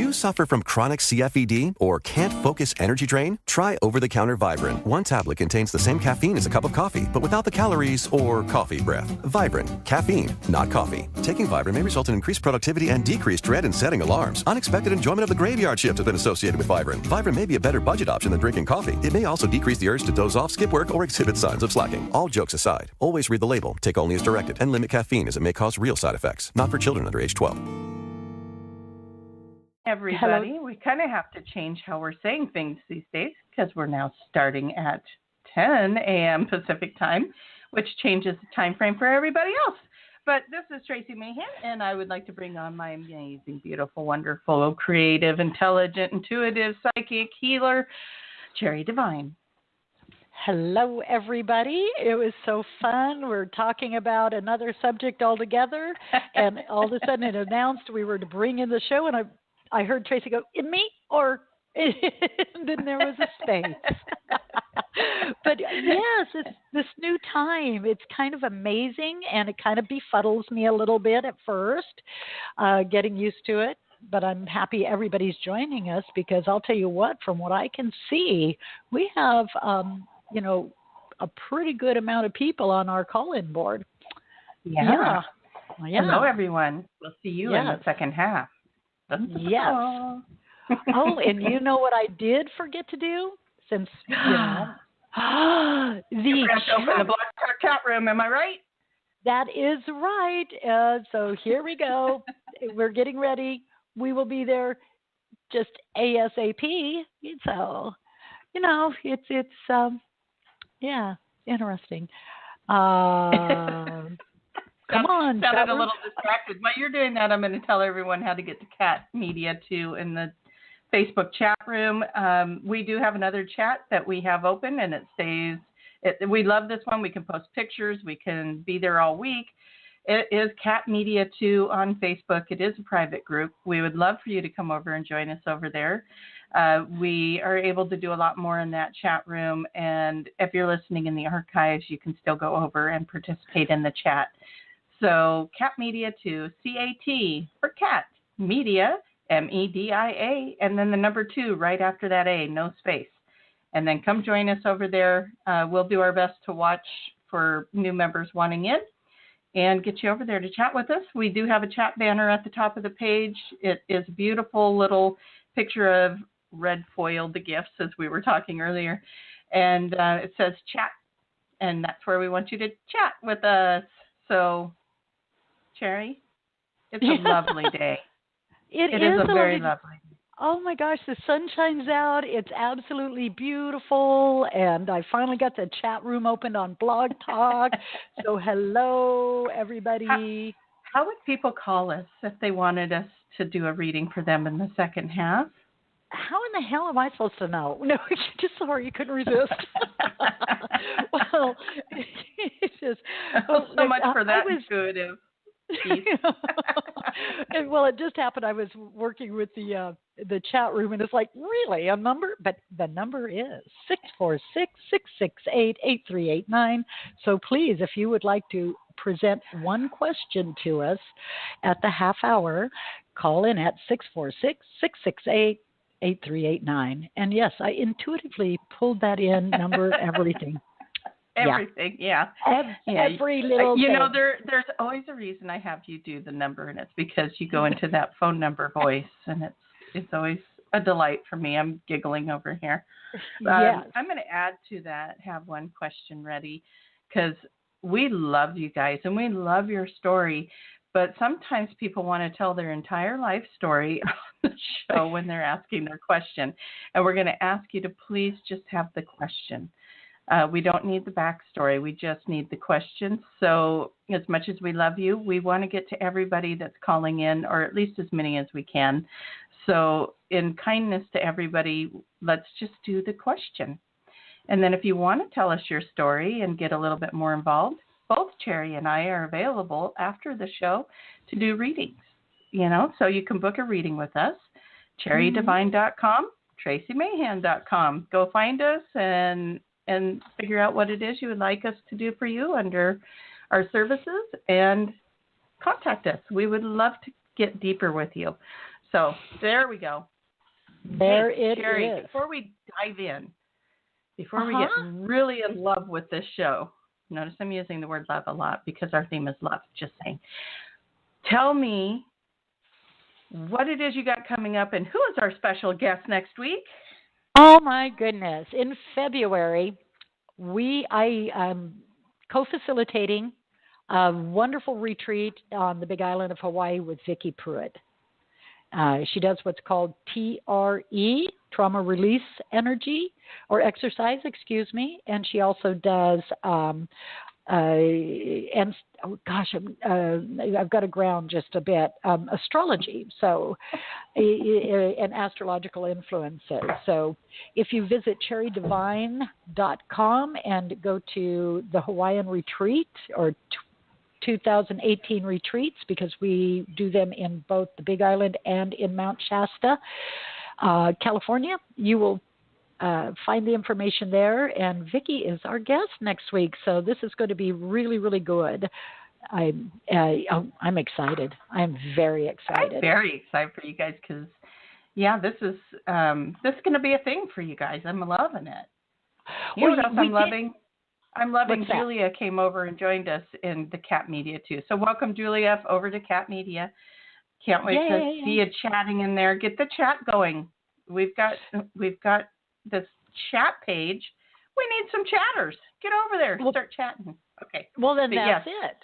you suffer from chronic CFED or can't focus energy drain? Try over-the-counter Vibrant. One tablet contains the same caffeine as a cup of coffee, but without the calories or coffee breath. Vibrant. Caffeine, not coffee. Taking Vibrant may result in increased productivity and decreased dread in setting alarms. Unexpected enjoyment of the graveyard shift has been associated with Vibrant. Vibrant may be a better budget option than drinking coffee. It may also decrease the urge to doze off, skip work, or exhibit signs of slacking. All jokes aside, always read the label, take only as directed, and limit caffeine as it may cause real side effects. Not for children under age 12. Everybody, Hello. we kind of have to change how we're saying things these days because we're now starting at 10 a.m. Pacific time, which changes the time frame for everybody else. But this is Tracie Mahan, and I would like to bring on my amazing, beautiful, wonderful, creative, intelligent, intuitive, psychic healer, Cherry Divine. Hello, everybody. It was so fun. We're talking about another subject altogether, and all of a sudden it announced we were to bring in the show, and I heard Tracie go, "In me?" or and then there was a space. But yes, it's this new time. It's kind of amazing, and it kind of befuddles me a little bit at first, getting used to it. But I'm happy everybody's joining us because I'll tell you what, from what I can see, we have, a pretty good amount of people on our call-in board. Yeah. Hello, everyone. We'll see you in the second half. Yes. Oh, and you know what I did forget to do? Since, open the Blog Talk chat room, am I right? That is right. So here we go. We're getting ready. We will be there just ASAP. So, it's interesting. Come on. Sounded a little distracted. While you're doing that, I'm going to tell everyone how to get to Cat Media too in the Facebook chat room. We do have another chat that we have open, and it stays. We love this one. We can post pictures. We can be there all week. It is Cat Media 2 on Facebook. It is a private group. We would love for you to come over and join us over there. We are able to do a lot more in that chat room, and if you're listening in the archives, you can still go over and participate in the chat. So Cat Media 2, C-A-T for Cat, Media, M-E-D-I-A, and then the number 2 right after that A, no space. And then come join us over there. We'll do our best to watch for new members wanting in and get you over there to chat with us. We do have a chat banner at the top of the page. It is a beautiful little picture of red foiled gifts, as we were talking earlier. And it says chat, and that's where we want you to chat with us. So, Cherry, it's a lovely day. It is a very lovely day. Oh, my gosh, the sun shines out. It's absolutely beautiful. And I finally got the chat room opened on Blog Talk. So hello, everybody. How would people call us if they wanted us to do a reading for them in the second half? How in the hell am I supposed to know? No, just sorry, you couldn't resist. Well, it's just... so much for that intuitive piece. Well, it just happened. I was working with the chat room, and it's like, really, a number? But the number is 646-668-8389. So please, if you would like to present one question to us at the half hour, call in at 646-668-8389. And yes, I intuitively pulled that in, number, everything. Everything, yeah. Every little thing. There's always a reason I have you do the number, and it's because you go into that phone number voice, and it's always a delight for me. I'm giggling over here. Yes. I'm going to add to that, have one question ready, because we love you guys, and we love your story, but sometimes people want to tell their entire life story on the show when they're asking their question, and we're going to ask you to please just have the question. We don't need the backstory. We just need the question. So as much as we love you, we want to get to everybody that's calling in, or at least as many as we can. So in kindness to everybody, let's just do the question. And then if you want to tell us your story and get a little bit more involved, both Cherry and I are available after the show to do readings. So you can book a reading with us, cherrydivine.com, traciemahan.com. Go find us and figure out what it is you would like us to do for you under our services and contact us. We would love to get deeper with you. So there we go. There hey, it Sherry, is. Before we dive in, before we get really in love with this show, notice I'm using the word love a lot because our theme is love, just saying. Tell me what it is you got coming up and who is our special guest next week? Oh, my goodness. In February, I am co-facilitating a wonderful retreat on the Big Island of Hawaii with Vicki Pruitt. She does what's called TRE, Trauma Release Energy, or Exercise, and she also does, I've got to ground just a bit, astrology, so, and astrological influences. So if you visit cherrydivine.com and go to the Hawaiian retreat or 2018 retreats, because we do them in both the Big Island and in Mount Shasta, California, you will find the information there. And Vicki is our guest next week, so this is going to be really, really good. I'm excited. I'm very excited. I'm very excited for you guys because, this is going to be a thing for you guys. I'm loving it. You know what else I'm loving? I'm loving Julia came over and joined us in the Cat Media too. So welcome, Julia, over to Cat Media. Can't wait to see you chatting in there. Get the chat going. We've got this chat page. We need some chatters. Get over there. Start chatting. Okay. Well, then that's it.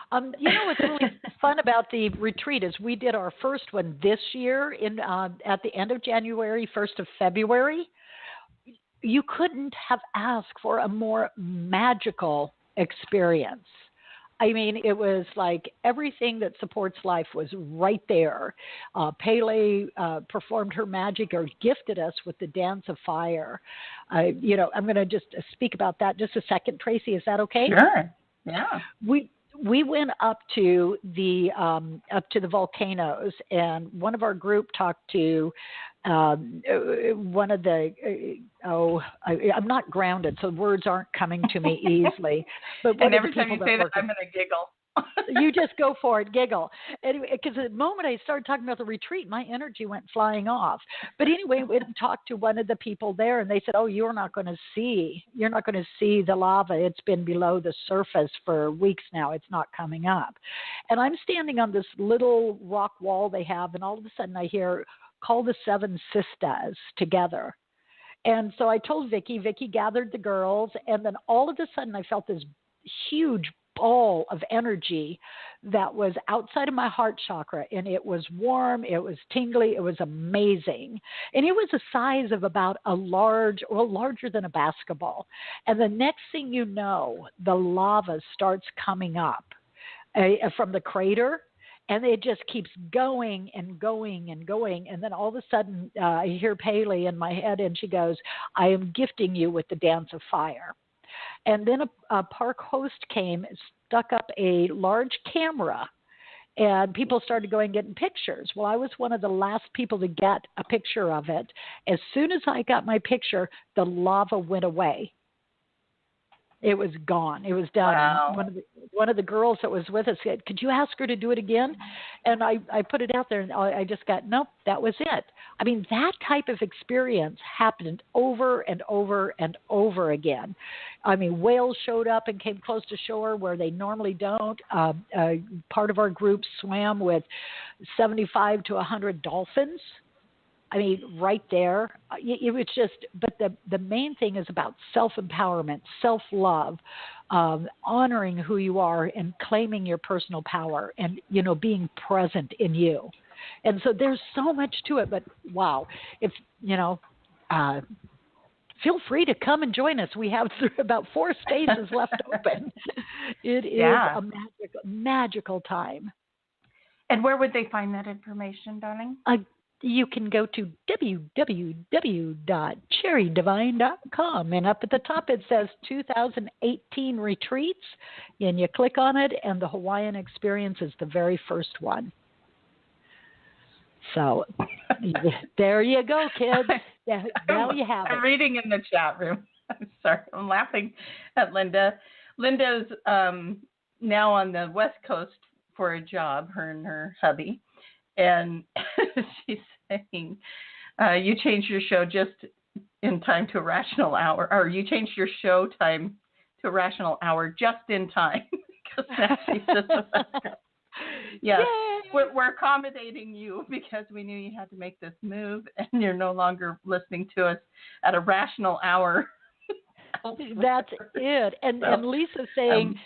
What's really fun about the retreat is we did our first one this year at the end of January, 1st of February. You couldn't have asked for a more magical experience. I mean, it was like everything that supports life was right there. Pele performed her magic or gifted us with the Dance of Fire. I'm going to just speak about that just a second, Tracie. Is that okay? Sure. Yeah. We went up to the volcanoes, and one of our group talked to one of the I'm not grounded, so words aren't coming to me easily. But and every time you say that, I'm going to giggle. You just go for it, giggle. Anyway, because the moment I started talking about the retreat, my energy went flying off. But anyway, we talked to one of the people there, and they said, "Oh, you're not going to see the lava. It's been below the surface for weeks now. It's not coming up." And I'm standing on this little rock wall they have, and all of a sudden I hear, "Call the 7 sisters together." And so I told Vicki gathered the girls, and then all of a sudden I felt this huge ball of energy that was outside of my heart chakra, and it was warm, it was tingly, it was amazing. And it was the size of about larger than a basketball. And the next thing you know, the lava starts coming up from the crater. And it just keeps going and going and going. And then all of a sudden, I hear Paley in my head, and she goes, "I am gifting you with the Dance of Fire." And then a park host came, stuck up a large camera, and people started going and getting pictures. Well, I was one of the last people to get a picture of it. As soon as I got my picture, the lava went away. It was gone. It was done. Wow. One of the girls that was with us said, "Could you ask her to do it again?" And I put it out there, and I just got, nope, that was it. I mean, that type of experience happened over and over and over again. I mean, whales showed up and came close to shore where they normally don't. Part of our group swam with 75 to 100 dolphins. I mean, right there, it was just, but the main thing is about self-empowerment, self-love, honoring who you are and claiming your personal power and, being present in you. And so there's so much to it, but wow, if, feel free to come and join us. We have about 4 spaces left open. It is a magical time. And where would they find that information, darling? You can go to www.cherrydivine.com, and up at the top it says 2018 retreats, and you click on it, and the Hawaiian experience is the very first one. So there you go, kids. Now you have it. I'm reading in the chat room. I'm sorry. I'm laughing at Linda. Linda's now on the West Coast for a job, her and her hubby. And she's saying, you changed your show just in time to a rational hour, or you changed your show time to a rational hour just in time. Because now she's just yes, we're accommodating you because we knew you had to make this move, and you're no longer listening to us at a rational hour. That's it. And Lisa's saying,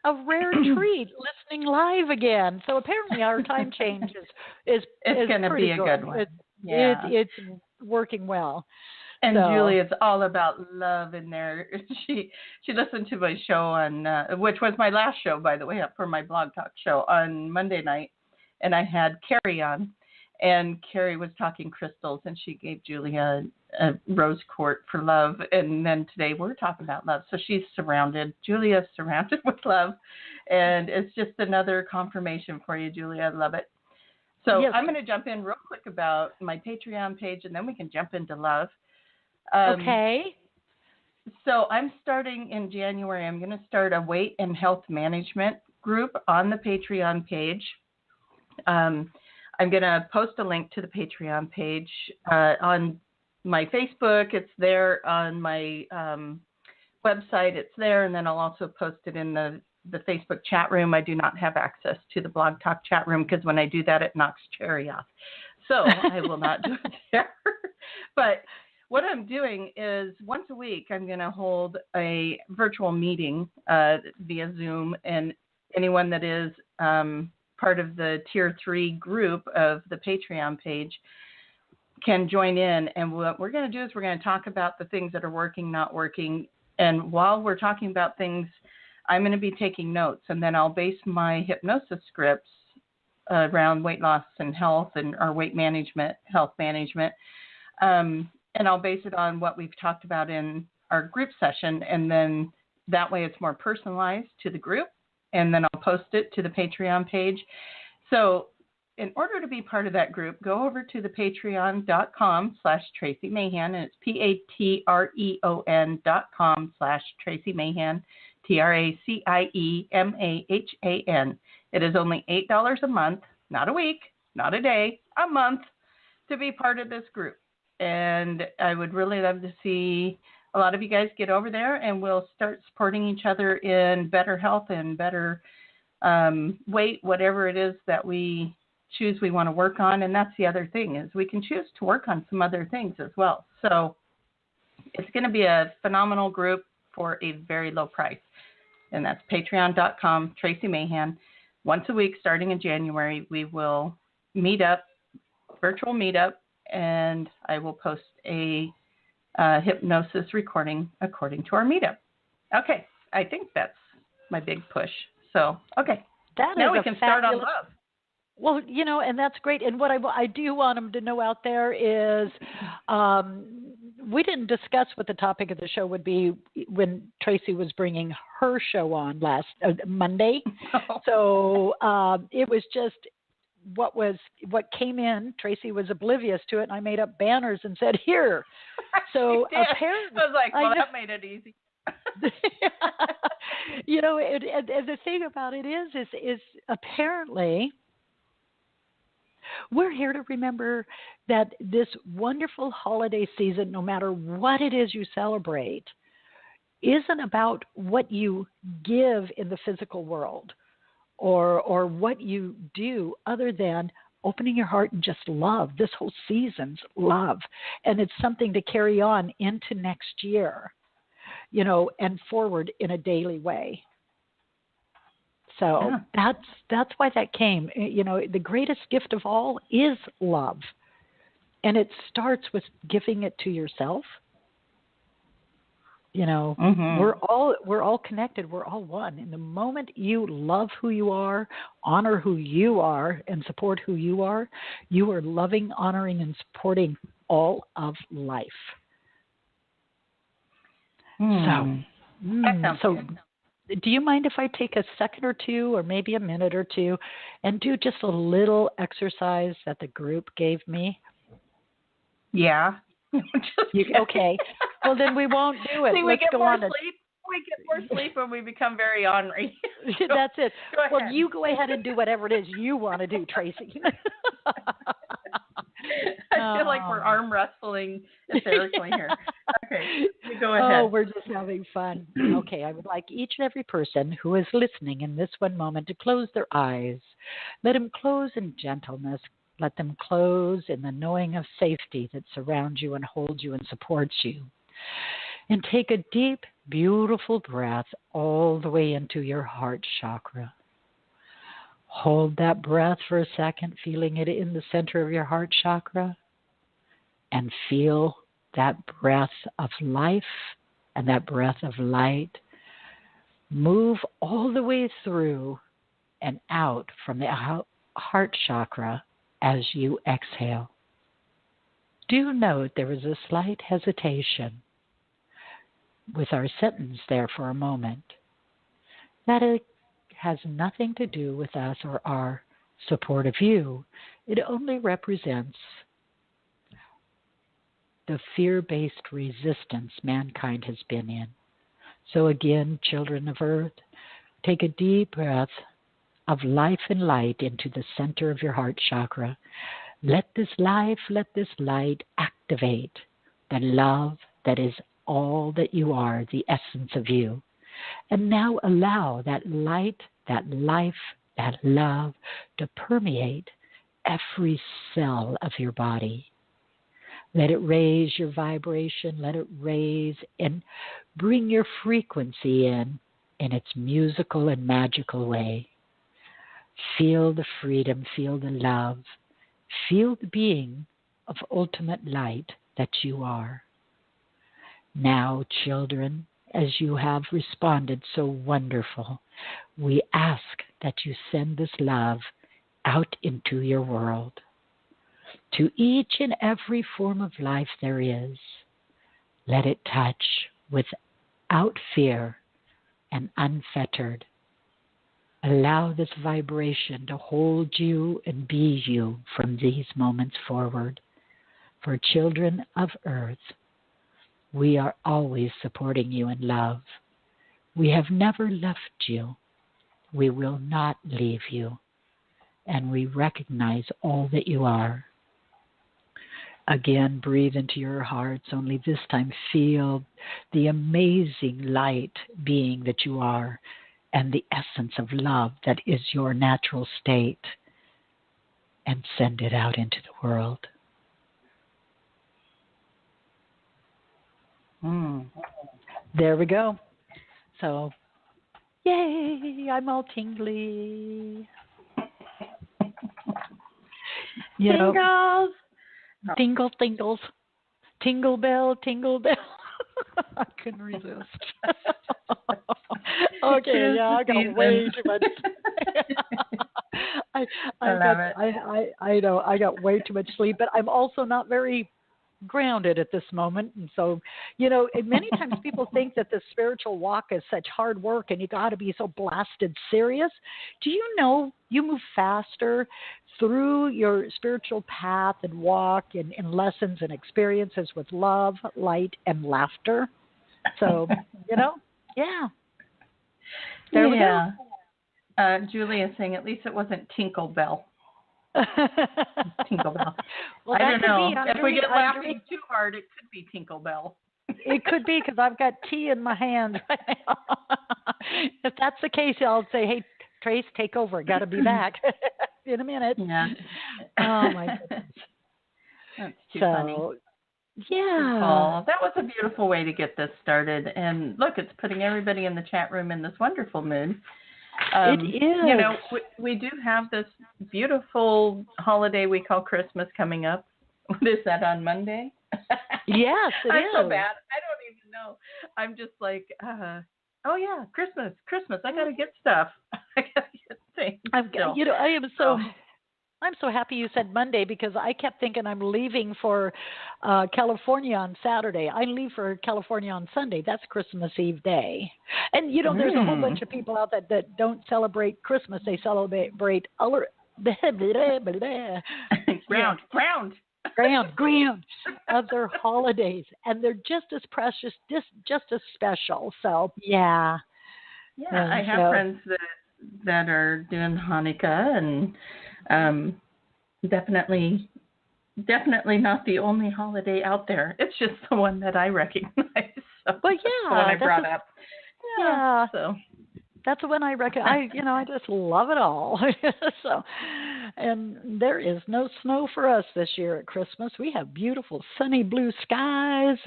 a rare treat, listening live again. So apparently our time change is going to be a good one. It's working well. And Julia's all about love in there. She listened to my show on, which was my last show, by the way, for my Blog Talk show on Monday night. And I had Carrie on. And Carrie was talking crystals, and she gave Julia a rose quartz for love. And then today we're talking about love. So Julia's surrounded with love. And it's just another confirmation for you, Julia. I love it. So yes. I'm going to jump in real quick about my Patreon page, and then we can jump into love. Okay. So I'm starting in January. I'm going to start a weight and health management group on the Patreon page. I'm going to post a link to the Patreon page on my Facebook. It's there on my website. It's there. And then I'll also post it in the Facebook chat room. I do not have access to the Blog Talk chat room because when I do that, it knocks Cherry off. So I will not do it there. But what I'm doing is once a week, I'm going to hold a virtual meeting via Zoom, and anyone that is part of the Tier 3 group of the Patreon page can join in. And what we're going to do is we're going to talk about the things that are working, not working. And while we're talking about things, I'm going to be taking notes, and then I'll base my hypnosis scripts around weight loss and health and our weight management, health management. And I'll base it on what we've talked about in our group session. And then that way it's more personalized to the group. And then I'll post it to the Patreon page. So in order to be part of that group, go over to the patreon.com/Tracie Mahan. And it's patreon.com/Tracie Mahan, TracieMahan. It is only $8 a month, not a week, not a day, a month to be part of this group. And I would really love to see a lot of you guys get over there, and we'll start supporting each other in better health and better weight, whatever it is that we choose we want to work on. And that's the other thing, is we can choose to work on some other things as well. So it's going to be a phenomenal group for a very low price. And that's patreon.com/Tracie Mahan. Once a week, starting in January, we will meet up, virtual meetup, and I will post a hypnosis recording according to our meetup. Okay, I think that's my big push. So, okay, now we can start on love. Well, and that's great. And what I do want them to know out there is we didn't discuss what the topic of the show would be when Tracie was bringing her show on last Monday. So it was just what came in. Tracie was oblivious to it, and I made up banners and said, here. So apparently, I was like, well, that made it easy. And the thing about it is apparently we're here to remember that this wonderful holiday season, no matter what it is you celebrate, isn't about what you give in the physical world or what you do, other than opening your heart and just love. This whole season's love. And it's something to carry on into next year, and forward in a daily way. So that's why that came. The greatest gift of all is love. And it starts with giving it to yourself. We're all connected. We're all one. And the moment you love who you are, honor who you are, and support who you are loving, honoring, and supporting all of life. So do you mind if I take a second or two, or maybe a minute or two, and do just a little exercise that the group gave me? Yeah. Okay. Well, then we won't do it. See, Let's we get go more on. sleep. we get more sleep when we become very ornery. That's it. Go Well, ahead. you go ahead and do whatever it is you want to do, Tracie. I feel like we're arm wrestling hysterically here. Okay, you go ahead. Oh, we're just having fun. Okay, I would like each and every person who is listening in this one moment to close their eyes. Let them close in gentleness. Let them close in the knowing of safety that surrounds you and holds you and supports you. And take a deep, beautiful breath all the way into your heart chakra. Hold that breath for a second, feeling it in the center of your heart chakra, and feel that breath of life and that breath of light move all the way through and out from the heart chakra as you exhale. Do note there is a slight hesitation with our sentence there for a moment. That it has nothing to do with us or our support of you. It only represents the fear-based resistance mankind has been in. So again, children of Earth, take a deep breath of life and light into the center of your heart chakra. Let this life, let this light activate the love that is all that you are, the essence of you. And now allow that light, that life, that love to permeate every cell of your body. Let it raise your vibration. Let it raise and bring your frequency in its musical and magical way. Feel the freedom, feel the love, feel the being of ultimate light that you are. Now, children, as you have responded so wonderful, we ask that you send this love out into your world. To each and every form of life there is, let it touch without fear and unfettered. Allow this vibration to hold you and be you from these moments forward. For children of Earth, we are always supporting you in love. We have never left you. We will not leave you. And we recognize all that you are. Again, breathe into your hearts, only this time feel the amazing light being that you are and the essence of love that is your natural state, and send it out into the world. There we go. So, yay, I'm all tingly. Tingles. Tingle, tingles. Tingle bell, tingle bell. I couldn't resist. Okay, yeah, I got way too much. I know I got way too much sleep, but I'm also not very grounded at this moment. And so, many times people think that the spiritual walk is such hard work and you got to be so blasted serious. Do you know you move faster through your spiritual path and walk in lessons and experiences with love, light, and laughter? So, yeah. There we go. Julie is saying at least it wasn't Tinkle Bell. Tinkle Bell. Well, I don't know. If we get laughing too hard, it could be Tinkle Bell. It could be because I've got tea in my hand right now. If that's the case, I'll say, hey, Trace, take over. Got to be back in a minute. Yeah. Oh, my goodness. That's too funny. Yeah. Oh, that was a beautiful way to get this started. And look, it's putting everybody in the chat room in this wonderful mood. It is. We do have this beautiful holiday we call Christmas coming up. What is that, on Monday? Yes, it I'm is. so bad. I don't even know. I'm just like, oh yeah, Christmas. I got to get stuff. I got to get things. I'm so happy you said Monday because I kept thinking I'm leaving for California on Saturday. I leave for California on Sunday. That's Christmas Eve day. And, there's a whole bunch of people out there that don't celebrate Christmas. They celebrate ground. grand other holidays, and they're just as precious, just as special. So yeah. Yeah, I have friends that are doing Hanukkah, and definitely not the only holiday out there. It's just the one that I recognize. So well, that's the one I brought up. Yeah. So that's when I recognize. I just love it all. So, and there is no snow for us this year at Christmas. We have beautiful sunny blue skies,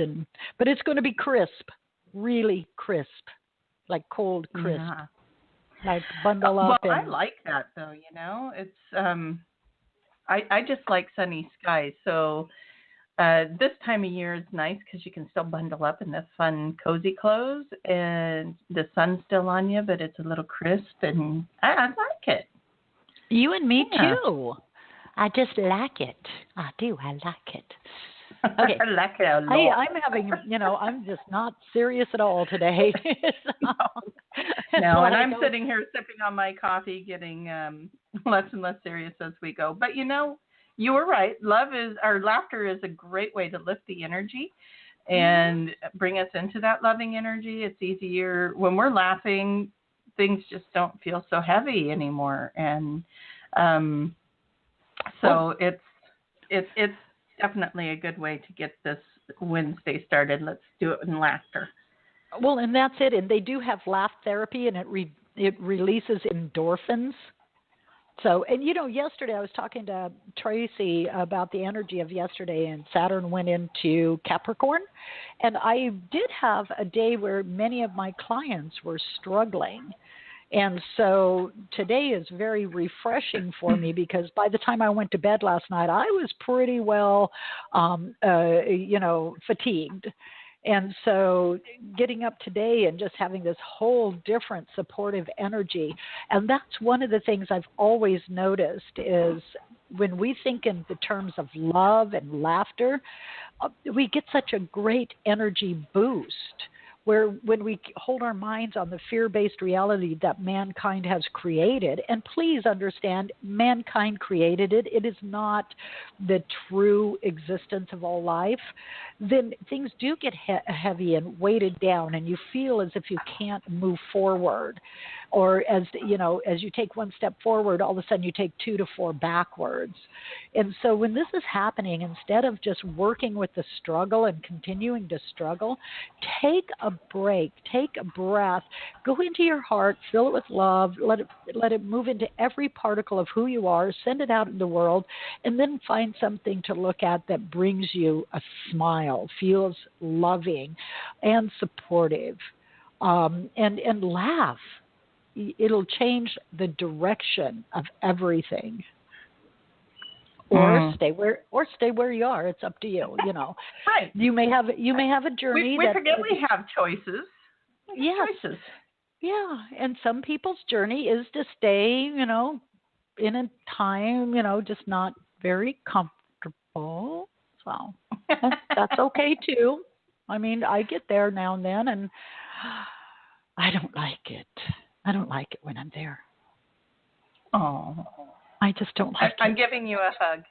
but it's going to be crisp, really crisp, like cold crisp. Yeah. Like bundle up. Well, I like that though. It's I just like sunny skies. So this time of year is nice because you can still bundle up in this fun, cozy clothes, and the sun's still on you, but it's a little crisp, and I like it. You and me too. I just like it. I do. I like it. Okay. I like it a lot. I'm having, I'm just not serious at all today. No, and I'm sitting here sipping on my coffee, getting less and less serious as we go. But you were right. Laughter is a great way to lift the energy and bring us into that loving energy. It's easier when we're laughing. Things just don't feel so heavy anymore, and so it's definitely a good way to get this Wednesday started. Let's do it in laughter. Well, and that's it. And they do have laugh therapy, and it releases endorphins. So, and yesterday I was talking to Tracie about the energy of yesterday, and Saturn went into Capricorn. And I did have a day where many of my clients were struggling. And so today is very refreshing for me because by the time I went to bed last night, I was pretty well, fatigued. And so getting up today and just having this whole different supportive energy. And that's one of the things I've always noticed is when we think in the terms of love and laughter, we get such a great energy boost. Where when we hold our minds on the fear-based reality that mankind has created, and please understand, mankind created it. It is not the true existence of all life. Then things do get heavy and weighted down, and you feel as if you can't move forward. Or as you take one step forward, all of a sudden you take 2 to 4 backwards. And so when this is happening, instead of just working with the struggle and continuing to struggle, take a break, take a breath, go into your heart, fill it with love, let it move into every particle of who you are, send it out in the world, and then find something to look at that brings you a smile, feels loving and supportive, and laugh. It'll change the direction of everything. Or stay where you are. It's up to you. Right. You may have a journey. We forget we have choices. Yes. Choices. Yeah, and some people's journey is to stay, in a time, just not very comfortable. So that's okay too. I mean, I get there now and then, and I don't like it. I don't like it when I'm there. Oh, I just don't like it. I'm giving you a hug.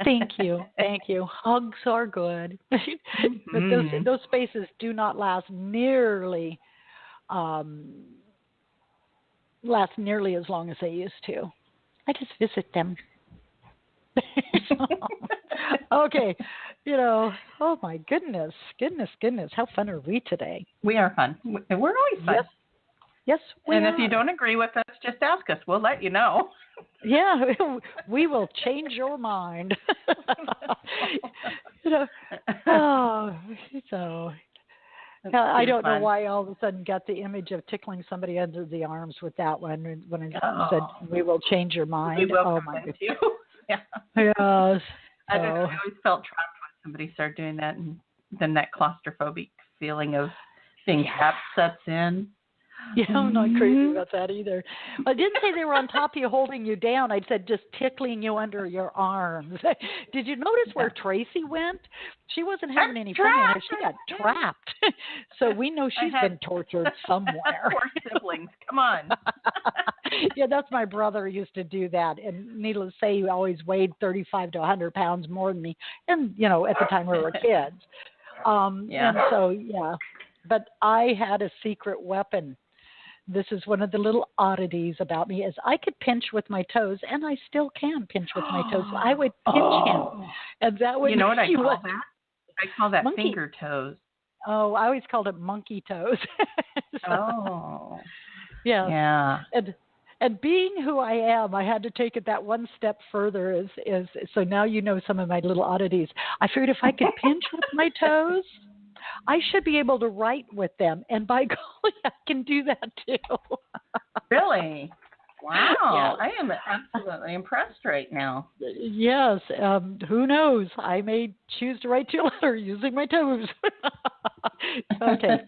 Thank you. Thank you. Hugs are good. But those spaces do not last nearly as long as they used to. I just visit them. Okay. Oh my goodness. How fun are we today? We are fun. We're always fun. Yes, we are. And if you don't agree with us, just ask us. We'll let you know. Yeah, we will change your mind. I don't know why I all of a sudden got the image of tickling somebody under the arms with that one when I said we will change your mind. We will my goodness. you. Yeah. Yes. I always felt trapped when somebody started doing that, and then that claustrophobic feeling of being trapped sets in. Yeah, I'm not crazy about that either. I didn't say they were on top of you holding you down. I said just tickling you under your arms. Did you notice where Tracie went? She wasn't having any fun in there. She got trapped. So we know she's been tortured somewhere. Poor siblings. Come on. Yeah, that's my brother used to do that. And needless to say, he always weighed 35 to 100 pounds more than me. And, you know, at the time we were kids. And so, yeah. But I had a secret weapon. This is one of the little oddities about me is I could pinch with my toes, and I still can pinch with my toes. I would pinch him, and that would. You know what I call that? I call that monkey. Finger toes. Oh, I always called it monkey toes. Yeah. Yeah. And being who I am, I had to take it that one step further. Is so now you know some of my little oddities. I figured if I could pinch with my toes, I should be able to write with them, and by golly, I can do that too. Really? Wow. Yeah. I am absolutely impressed right now. Yes. Who knows? I may choose to write you a letter using my toes. Okay.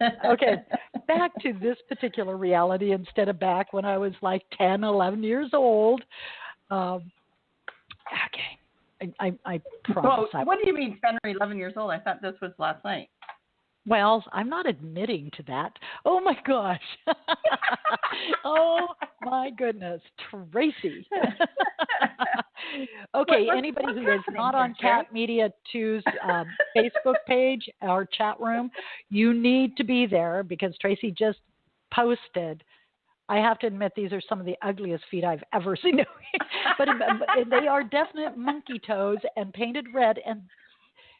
Back to this particular reality instead of back when I was like 10, 11 years old. Okay. I promise. Well, what do you mean 10 or 11 years old? I thought this was last night. Well, I'm not admitting to that. Oh, my gosh. Oh, my goodness. Tracie. Okay, anybody who is not on Cat Media 2's Facebook page or chat room, you need to be there because Tracie just posted. I have to admit, these are some of the ugliest feet I've ever seen. but they are definite monkey toes and painted red, and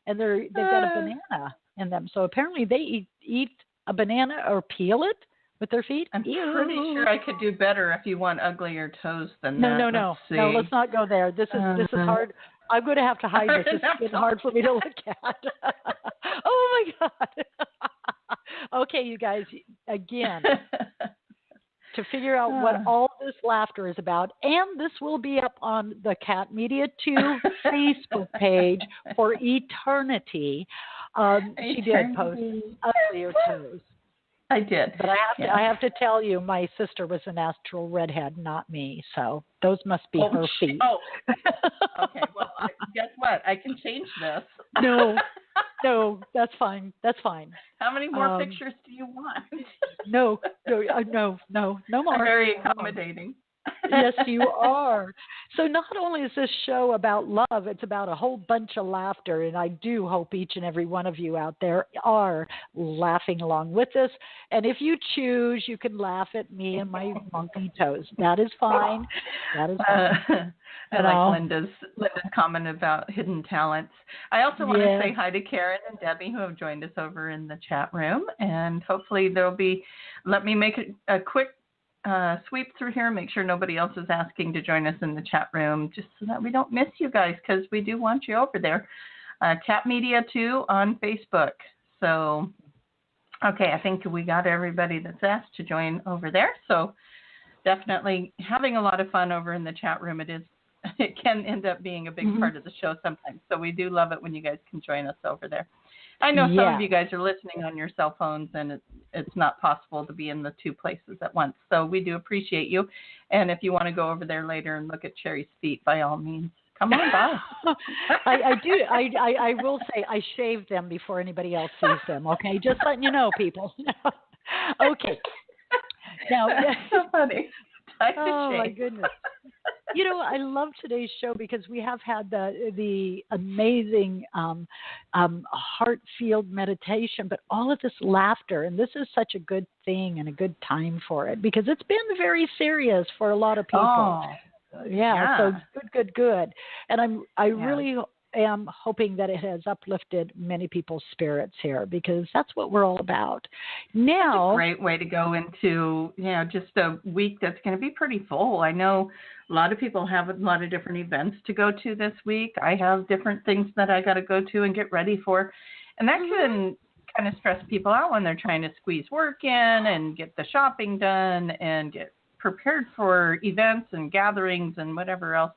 they've got a banana in them. So apparently they eat a banana or peel it with their feet. I'm pretty sure I could do better if you want uglier toes than that. No. No, let's not go there. This is hard. I'm going to have to hide this. It's getting hard for me to look at. Oh, my God. Okay, you guys, again, to figure out what all this laughter is about, and this will be up on the Cat Media 2 Facebook page for eternity. She did post uglier toes. I did. But I have to tell you, my sister was a natural redhead, not me. So those must be her feet. Oh, okay. Well, guess what? I can change this. No, that's fine. That's fine. How many more pictures do you want? No more. I'm very accommodating. Yes, you are. So not only is this show about love, it's about a whole bunch of laughter, and I do hope each and every one of you out there are laughing along with us. And if you choose, you can laugh at me and my monkey toes. That is fine. That is fine. I like Linda's comment about hidden talents. I also want to say hi to Karen and Debbie who have joined us over in the chat room, and hopefully let me make a quick sweep through here, make sure nobody else is asking to join us in the chat room, just so that we don't miss you guys, because we do want you over there. Cat Media 2 on Facebook. So, okay, I think we got everybody that's asked to join over there. So, definitely having a lot of fun over in the chat room. It can end up being a big part of the show sometimes. So, we do love it when you guys can join us over there. I know some of you guys are listening on your cell phones, and it's not possible to be in the two places at once. So we do appreciate you. And if you want to go over there later and look at Cherry's feet, by all means, come on by. I do. I will say I shave them before anybody else sees them. Okay, just letting you know, people. Okay. Now, that's so funny. My goodness. You know, I love today's show because we have had the amazing heart-filled meditation, but all of this laughter, and this is such a good thing and a good time for it because it's been very serious for a lot of people. So good. And I really am hoping that it has uplifted many people's spirits here because that's what we're all about. Now, that's a great way to go into, just a week that's going to be pretty full. I know a lot of people have a lot of different events to go to this week. I have different things that I got to go to and get ready for. And that can kind of stress people out when they're trying to squeeze work in and get the shopping done and get prepared for events and gatherings and whatever else.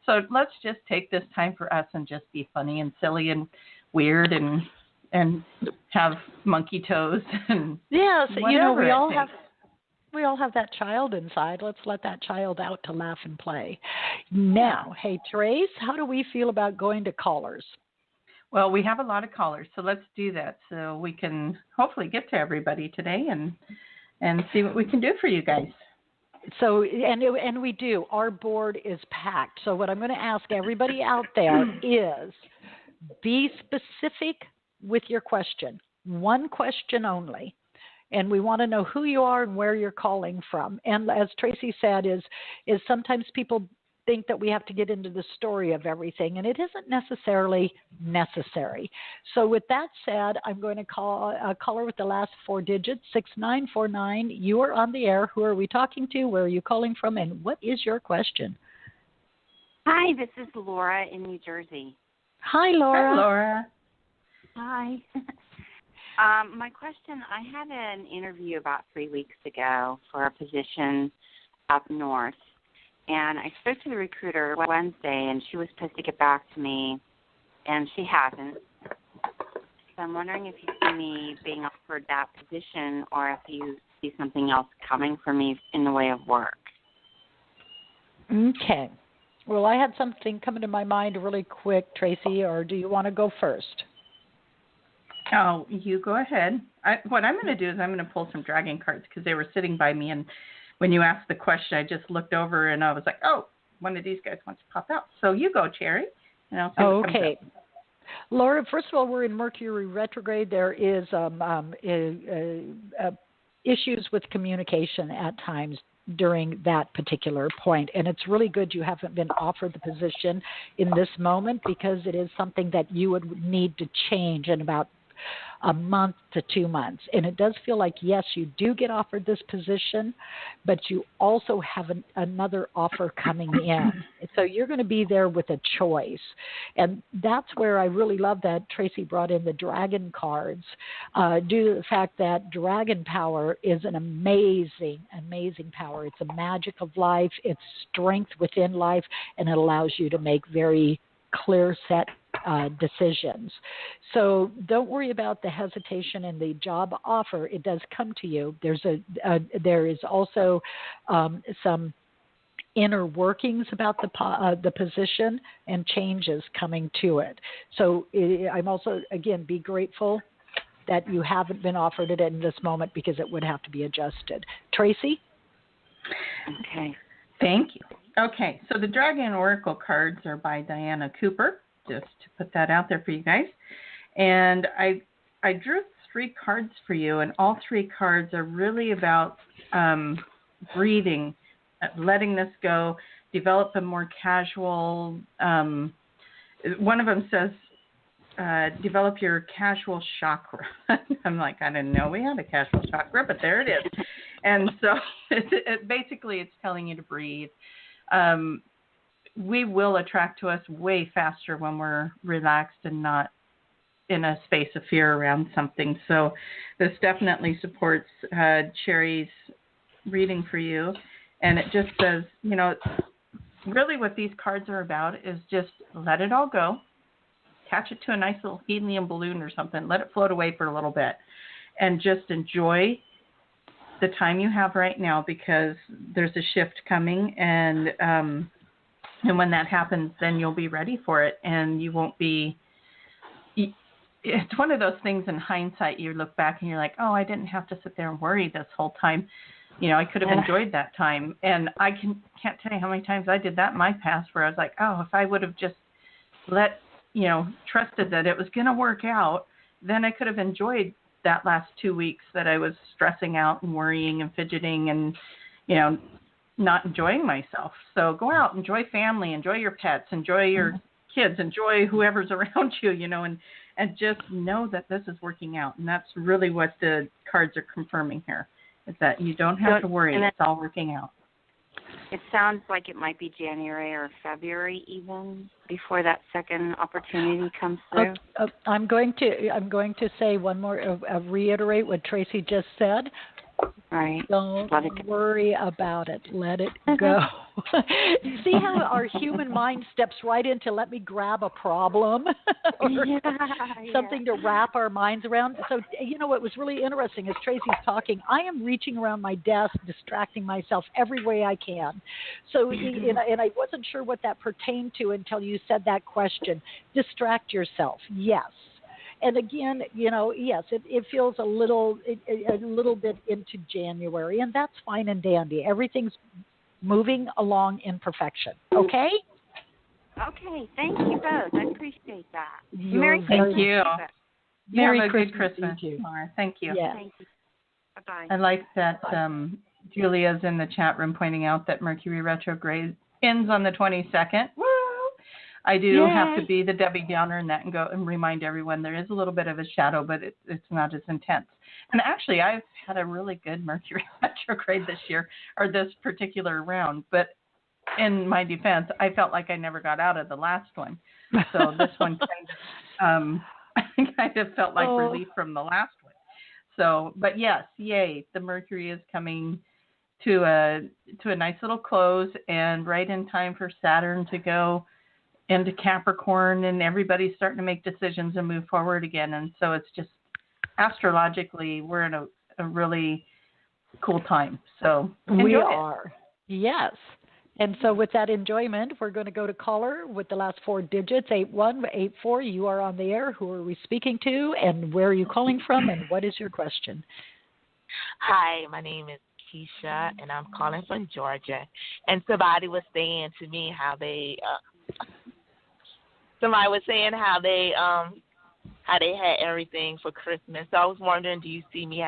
So let's just take this time for us and just be funny and silly and weird and have monkey toes and yes, we all have. We all have that child inside. Let's let that child out to laugh and play. Now, hey, Trace, how do we feel about going to callers? Well, we have a lot of callers, so let's do that so we can hopefully get to everybody today and see what we can do for you guys. So, and we do. Our board is packed. So what I'm going to ask everybody out there is be specific with your question. One question only. And we want to know who you are and where you're calling from. And as Tracie said, is sometimes people think that we have to get into the story of everything, and it isn't necessarily necessary. So with that said, I'm going to call a caller with the last 4 digits, 6949. You are on the air. Who are we talking to? Where are you calling from? And what is your question? Hi, this is Laura in New Jersey. Hi, Laura. Hi, Laura. Hi. My question, I had an interview about 3 weeks ago for a position up north. And I spoke to the recruiter Wednesday, and she was supposed to get back to me, and she hasn't. So I'm wondering if you see me being offered that position or if you see something else coming for me in the way of work. Okay. Well, I had something coming to my mind really quick, Tracie, or do you want to go first? Oh, you go ahead. What I'm going to do is I'm going to pull some dragon cards because they were sitting by me, and when you asked the question, I just looked over and I was like, oh, one of these guys wants to pop out. So you go, Cherry, and I'll see what comes up. Laura, first of all, we're in Mercury retrograde. There is issues with communication at times during that particular point. And it's really good you haven't been offered the position in this moment because it is something that you would need to change in about a month to 2 months. And it does feel like, yes, you do get offered this position, but you also have another offer coming in. So you're going to be there with a choice. And that's where I really love that Tracie brought in the dragon cards, due to the fact that dragon power is an amazing, amazing power. It's a magic of life. It's strength within life, and it allows you to make very clear set decisions. So don't worry about the hesitation in the job offer. It does come to you. There is also some inner workings about the position and changes coming to it. So I'm also, again, be grateful that you haven't been offered it in this moment because it would have to be adjusted. Tracie? Okay. Thank you. Okay, so the Dragon Oracle cards are by Diana Cooper, just to put that out there for you guys. And I drew 3 cards for you, and all 3 cards are really about breathing, letting this go, develop a more casual, one of them says, develop your casual chakra. I'm like, I didn't know we had a casual chakra, but there it is. And so basically it's telling you to breathe. We will attract to us way faster when we're relaxed and not in a space of fear around something. So this definitely supports Cherry's reading for you. And it just says, really what these cards are about is just let it all go. Attach it to a nice little helium balloon or something. Let it float away for a little bit. And just enjoy the time you have right now because there's a shift coming. And when that happens, then you'll be ready for it. And you won't be... It's one of those things in hindsight, you look back and you're like, oh, I didn't have to sit there and worry this whole time. I could have enjoyed that time. And I can't tell you how many times I did that in my past where I was like, oh, if I would have just trusted that it was going to work out, then I could have enjoyed that last 2 weeks that I was stressing out and worrying and fidgeting and, not enjoying myself. So go out, enjoy family, enjoy your pets, enjoy your kids, enjoy whoever's around you, and just know that this is working out. And that's really what the cards are confirming here, is that you don't have to worry. It's all working out. It sounds like it might be January or February even before that second opportunity comes through. I'm going to say one more, reiterate what Tracie just said. Right. Don't Let it go. worry about it. Let it go. See how our human mind steps right into let me grab a problem or something to wrap our minds around. So, what was really interesting is Tracie's talking. I am reaching around my desk, distracting myself every way I can. So, and I wasn't sure what that pertained to until you said that question. Distract yourself. Yes. And again, yes, it feels a little bit into January, and that's fine and dandy. Everything's moving along in perfection. Okay? Okay. Thank you both. I appreciate that. Thank you. Merry Have a Christmas good Christmas, to you. Laura. Thank you. Yes. Thank you. Bye-bye. I like that Julia's in the chat room pointing out that Mercury retrograde ends on the 22nd. Woo! I do have to be the Debbie Downer in that and go and remind everyone there is a little bit of a shadow, but it's not as intense. And actually, I've had a really good Mercury retrograde this year, or this particular round. But in my defense, I felt like I never got out of the last one. So this one kind of felt like relief from the last one. So, but yes, yay, the Mercury is coming to a nice little close and right in time for Saturn to go into Capricorn, and everybody's starting to make decisions and move forward again. And so it's just astrologically, we're in a really cool time. So we are. Yes. And so with that enjoyment, we're going to go to caller with the last four digits, 8184. You are on the air. Who are we speaking to, and where are you calling from, and what is your question? Hi, my name is Keisha, and I'm calling from Georgia. And somebody was saying to me how they had everything for Christmas. So I was wondering, do you see me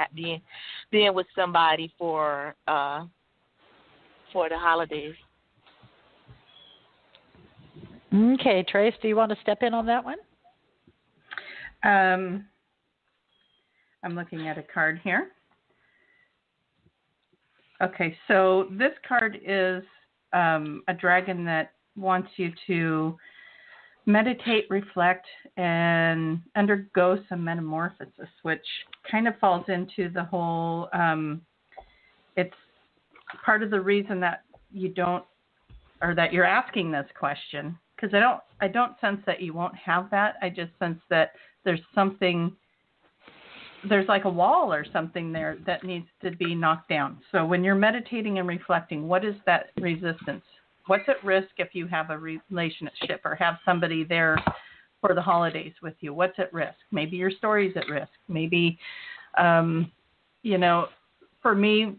being with somebody for the holidays? Okay, Trace, do you want to step in on that one? I'm looking at a card here. Okay, so this card is a dragon that wants you to meditate, reflect, and undergo some metamorphosis, which kind of falls into the whole, it's part of the reason that you don't, or that you're asking this question, because I don't sense that you won't have that. I just sense that there's like a wall or something there that needs to be knocked down. So when you're meditating and reflecting, what is that resistance? What's at risk if you have a relationship or have somebody there for the holidays with you? What's at risk? Maybe your story's at risk. Maybe, for me,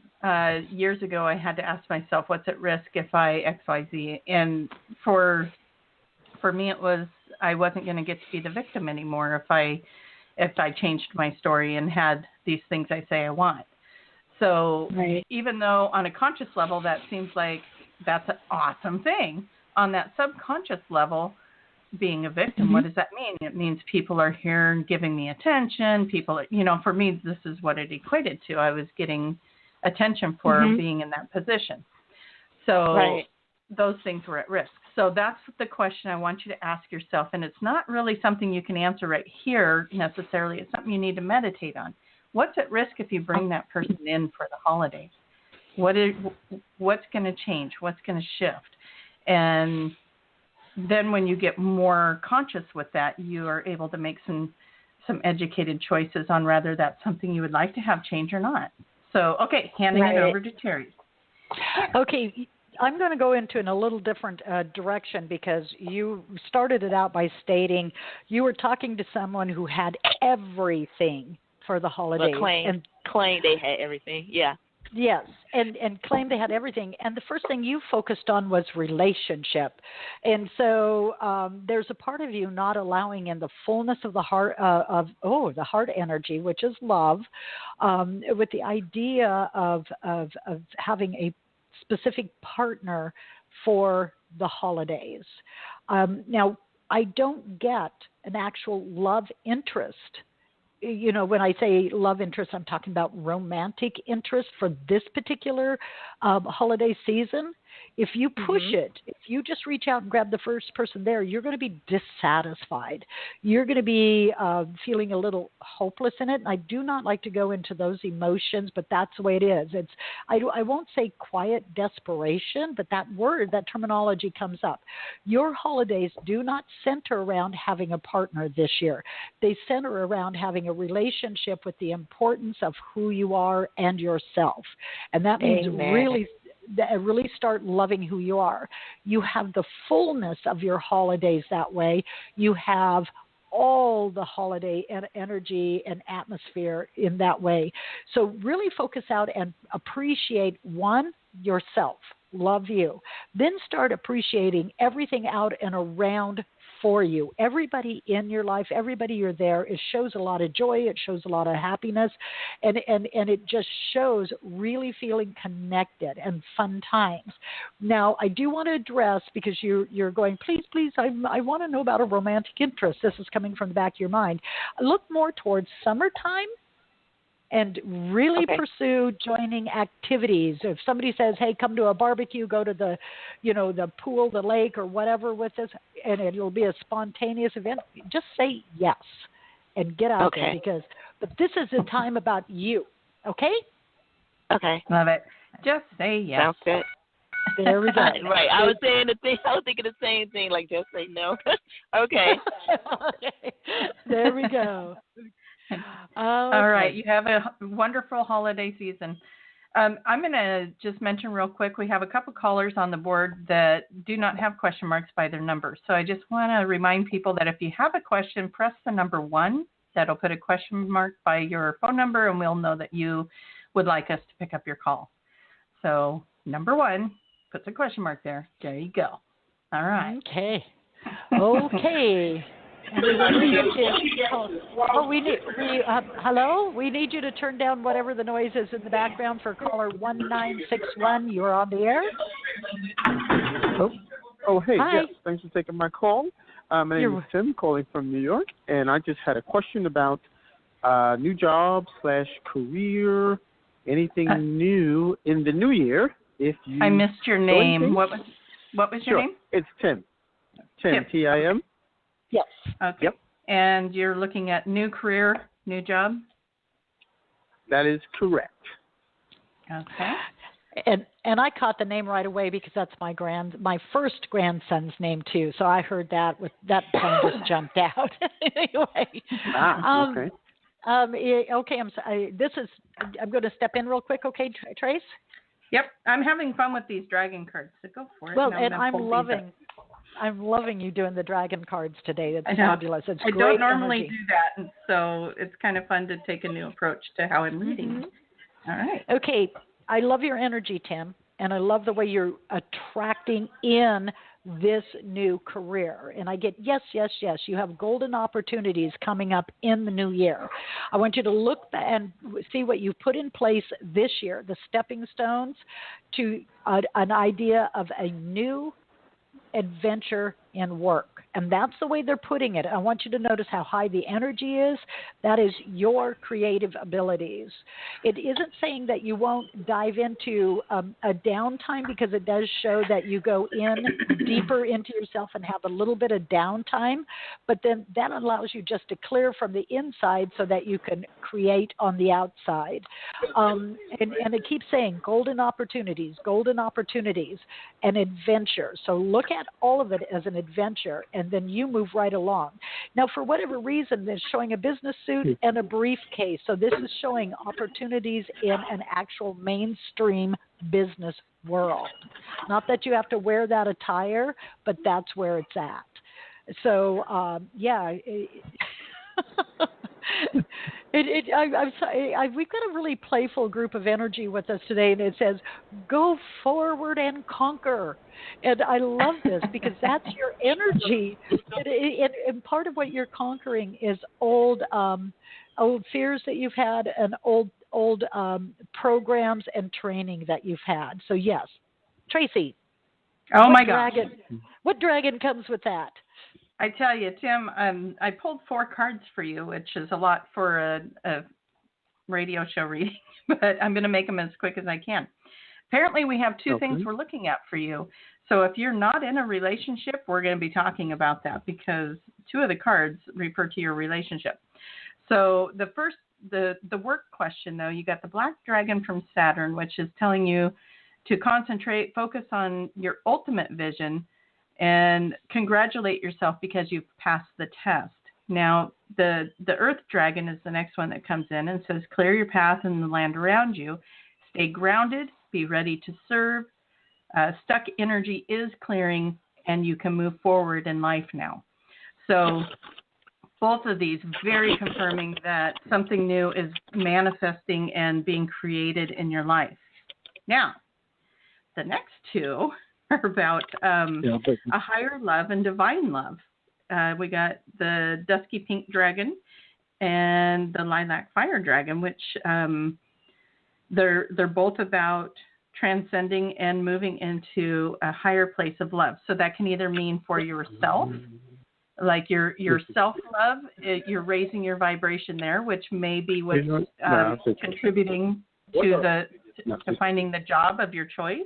years ago, I had to ask myself, what's at risk if I X, Y, Z? And for me, it was I wasn't going to get to be the victim anymore if I changed my story and had these things I say I want. So even though on a conscious level that seems like that's an awesome thing, on that subconscious level, being a victim, what does that mean? It means people are here and giving me attention. People, for me, this is what it equated to. I was getting attention for being in that position. So those things were at risk. So that's the question I want you to ask yourself. And it's not really something you can answer right here necessarily. It's something you need to meditate on. What's at risk if you bring that person in for the holidays? What's going to change? What's going to shift? And then when you get more conscious with that, you are able to make some educated choices on whether that's something you would like to have change or not. So, okay, handing it over to Terry. Okay, I'm going to go into a little different direction because you started it out by stating you were talking to someone who had everything for the holidays. Claimed they had everything, yeah. Yes, and claimed they had everything. And the first thing you focused on was relationship. And so there's a part of you not allowing in the fullness of the heart, the heart energy, which is love, with the idea of having a specific partner for the holidays. Now, I don't get an actual love interest. When I say love interest, I'm talking about romantic interest for this particular holiday season. If you push it, if you just reach out and grab the first person there, you're going to be dissatisfied. You're going to be feeling a little hopeless in it. And I do not like to go into those emotions, but that's the way it is. I won't say quiet desperation, but that word, that terminology comes up. Your holidays do not center around having a partner this year. They center around having a relationship with the importance of who you are and yourself. And that means really start loving who you are. You have the fullness of your holidays that way. You have all the holiday energy and atmosphere in that way. So really focus out and appreciate, one, yourself. Love you. Then start appreciating everything out and around for you. Everybody in your life, everybody you're there, it shows a lot of joy. It shows a lot of happiness. And it just shows really feeling connected and fun times. Now, I do want to address, because you're going, please, I want to know about a romantic interest. This is coming from the back of your mind. Look more towards summertime and really pursue joining activities. If somebody says, hey, come to a barbecue, go to the pool, the lake, or whatever with us, and it'll be a spontaneous event, just say yes and get out there, but this is a time about you, okay? Okay. Love it. Just say yes. Sounds good. There we go. Right. I was thinking the same thing, like just say no. Okay. There we go. All right. You have a wonderful holiday season. I'm going to just mention real quick, we have a couple callers on the board that do not have question marks by their number. So I just want to remind people that if you have a question, press the number 1. That'll put a question mark by your phone number, and we'll know that you would like us to pick up your call. So number 1 puts a question mark there. There you go. All right. Okay. Hello? We need you to turn down whatever the noise is in the background for caller 1961. You're on the air. Hey. Hi. Yes. Thanks for taking my call. My name is Tim, calling from New York, and I just had a question about new job / career, anything new in the new year. I missed your name. What was your name? It's Tim. Tim. Tim. Yes. Okay. Yep. And you're looking at new career, new job? That is correct. Okay. And I caught the name right away because that's my first grandson's name too. So I heard that that phone just jumped out. Anyway. Okay. Okay. I'm sorry. I'm going to step in real quick. Okay, Trace. Yep. I'm having fun with these dragon cards, so go for it. Well, and I'm loving you doing the dragon cards today. It's fabulous. It's I great don't normally energy. do that, and so it's kind of fun to take a new approach to how I'm reading. All right. Okay. I love your energy, Tim, and I love the way you're attracting in this new career. And I get yes. You have golden opportunities coming up in the new year. I want you to look and see what you've put in place this year, the stepping stones to an idea of a new adventure in work. And that's the way they're putting it. I want you to notice how high the energy is. That is your creative abilities. It isn't saying that you won't dive into a downtime, because it does show that you go in deeper into yourself and have a little bit of downtime. But then that allows you just to clear from the inside so that you can create on the outside. And it keeps saying golden opportunities, and adventure. So look at all of it as an adventure, and then you move right along. Now, for whatever reason, they're showing a business suit and a briefcase. So this is showing opportunities in an actual mainstream business world. Not that you have to wear that attire, but that's where it's at. So, I'm sorry. We've got a really playful group of energy with us today, and it says, go forward and conquer. And I love this because that's your energy. And part of what you're conquering is old fears that you've had and old programs and training that you've had. So, yes. Tracy. Oh, my gosh. What dragon comes with that? I tell you, Tim, I pulled 4 cards for you, which is a lot for a radio show reading, but I'm going to make them as quick as I can. Apparently, we have two Okay. things we're looking at for you. So if you're not in a relationship, we're going to be talking about that because two of the cards refer to your relationship. So the first, the work question, though, you got the Black Dragon from Saturn, which is telling you to concentrate, focus on your ultimate vision, and congratulate yourself because you've passed the test. Now, the Earth Dragon is the next one that comes in and says, clear your path and the land around you. Stay grounded, be ready to serve. Stuck energy is clearing, and you can move forward in life now. So both of these very confirming that something new is manifesting and being created in your life. Now, the next two are about a higher love and divine love. We got the Dusky Pink Dragon and the Lilac Fire Dragon, which they're both about transcending and moving into a higher place of love. So that can either mean for yourself, like your self-love, you're raising your vibration there, which may be what's contributing to finding the job of your choice.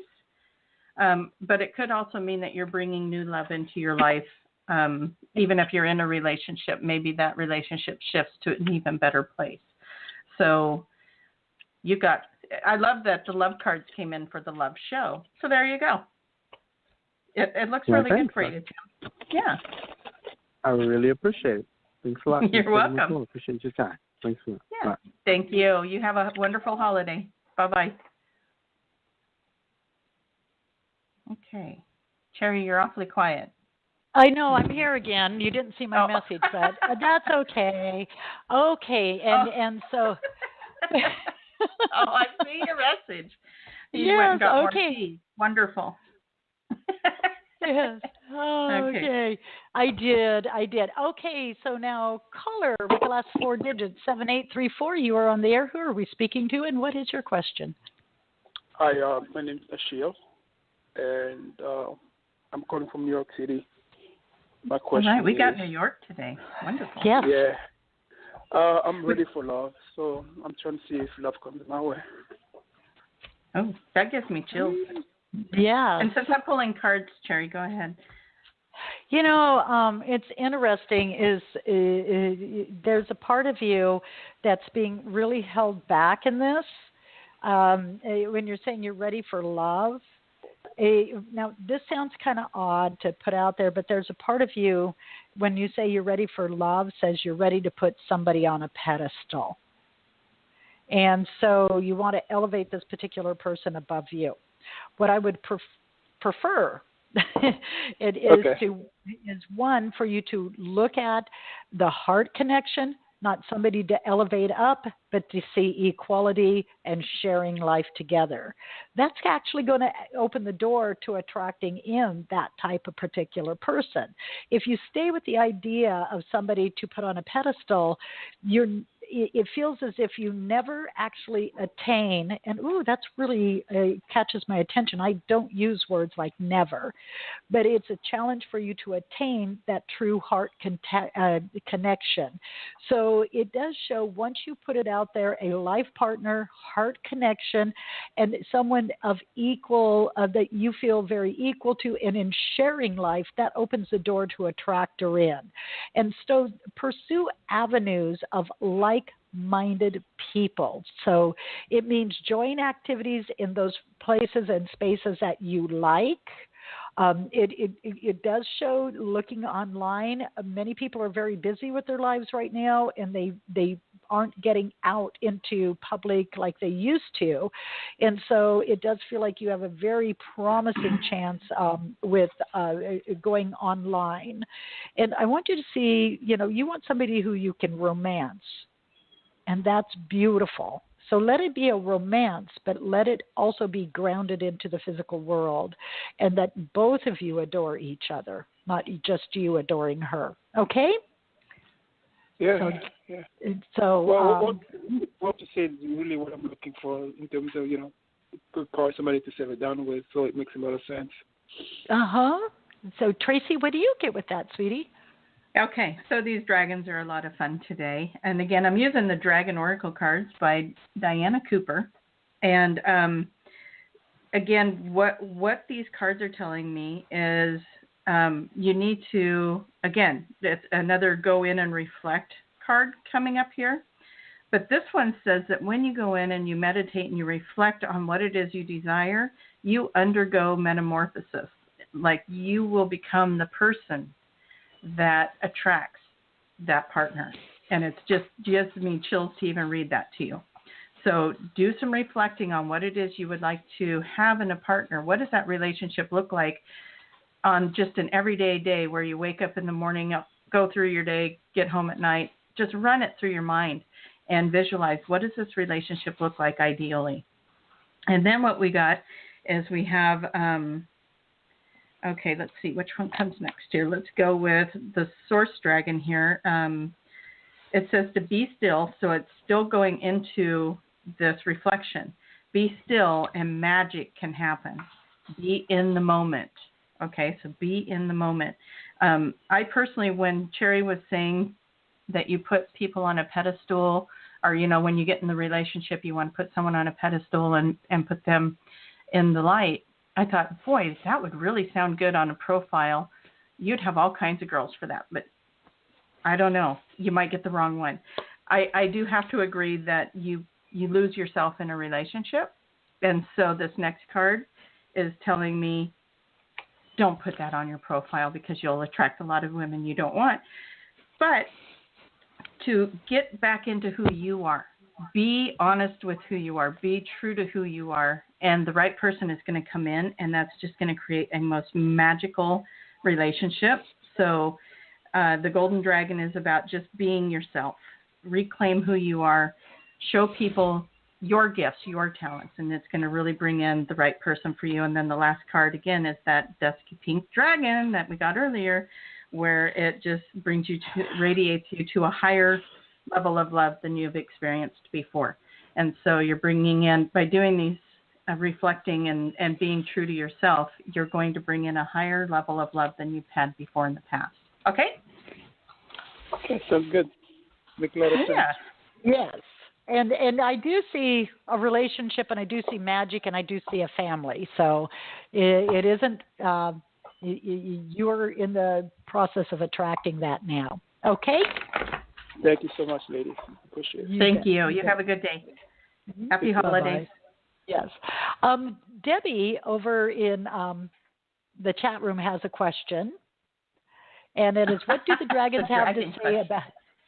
But it could also mean that you're bringing new love into your life. Even if you're in a relationship, maybe that relationship shifts to an even better place. So I love that the love cards came in for the love show. So there you go. It looks really good for you, Tim. Yeah. I really appreciate it. Thanks a lot. You're welcome. Appreciate your time. Thanks a lot. Yeah. Bye. Thank you. You have a wonderful holiday. Bye-bye. Okay. Cherry, you're awfully quiet. I know, I'm here again. You didn't see my message, but that's okay. Okay, and so... I see your message. You went and got more tea. Wonderful. Yes. Okay. I did. Okay, so now caller with the last four digits, 7834. You are on the air. Who are we speaking to, and what is your question? Hi, my name is Ashil, and I'm calling from New York City. My question All right, we got New York today. Wonderful. Yes. Yeah. I'm ready for love, so I'm trying to see if love comes my way. Oh, that gives me chills. Yeah. And since I'm pulling cards, Cherry, go ahead. You know, it's interesting is there's a part of you that's being really held back in this. When you're saying you're ready for love, now this sounds kind of odd to put out there, but there's a part of you when you say you're ready for love says you're ready to put somebody on a pedestal. And so you want to elevate this particular person above you. What I would prefer is one for you to look at the heart connection, not somebody to elevate up, but to see equality and sharing life together. That's actually going to open the door to attracting in that type of particular person. If you stay with the idea of somebody to put on a pedestal, it feels as if you never actually attain, and that's really catches my attention. I don't use words like never, but it's a challenge for you to attain that true heart connection. So it does show once you put it out there, a life partner, heart connection, and someone of equal, that you feel very equal to, and in sharing life, that opens the door to attract her in. And so pursue avenues of like-minded people. So it means join activities in those places and spaces that you like. It does show looking online. Many people are very busy with their lives right now, and they aren't getting out into public like they used to. And so it does feel like you have a very promising chance with going online. And I want you to see, you want somebody who you can romance. And that's beautiful. So let it be a romance, but let it also be grounded into the physical world, and that both of you adore each other, not just you adoring her. Okay? Yeah. So, what to say is really what I'm looking for in terms of, call somebody to settle down with, so it makes a lot of sense. Uh-huh. So, Tracie, what do you get with that, sweetie? Okay, so these dragons are a lot of fun today. And again, I'm using the Dragon Oracle cards by Diana Cooper. And again, what these cards are telling me is you need to, again, it's another go in and reflect card coming up here. But this one says that when you go in and you meditate and you reflect on what it is you desire, you undergo metamorphosis. Like you will become the person that attracts that partner. And it's just gives me chills to even read that to you. So do some reflecting on what it is you would like to have in a partner. What does that relationship look like on just an everyday day where you wake up in the morning, go through your day, get home at night? Just run it through your mind and visualize what does this relationship look like ideally. And then what we got is we have, okay, let's see which one comes next here. Let's go with the Source Dragon here. It says to be still, so it's still going into this reflection. Be still and magic can happen. Be in the moment. Okay, so be in the moment. I personally, when Cherry was saying that you put people on a pedestal, or, you know, when you get in the relationship, you want to put someone on a pedestal and put them in the light, I thought, boy, that would really sound good on a profile. You'd have all kinds of girls for that, but I don't know. You might get the wrong one. I do have to agree that you lose yourself in a relationship. And so this next card is telling me, don't put that on your profile because you'll attract a lot of women you don't want. But to get back into who you are, be honest with who you are, be true to who you are, and the right person is going to come in, and that's just going to create a most magical relationship. So the Golden Dragon is about just being yourself. Reclaim who you are. Show people your gifts, your talents, and it's going to really bring in the right person for you. And then the last card, again, is that dusky pink dragon that we got earlier, where it just brings you to, radiates you to a higher level of love than you've experienced before. And so you're bringing in, by doing these reflecting and being true to yourself, you're going to bring in a higher level of love than you've had before in the past. Okay? Okay, sounds good. Make a lot of sense. Yes. And I do see a relationship, and I do see magic, and I do see a family. So it isn't, you're in the process of attracting that now. Okay? Thank you so much, ladies. Appreciate it. Thank you. You have a good day. Happy holidays. Yes. Debbie over in the chat room has a question. And it is, what do the dragons have to say about...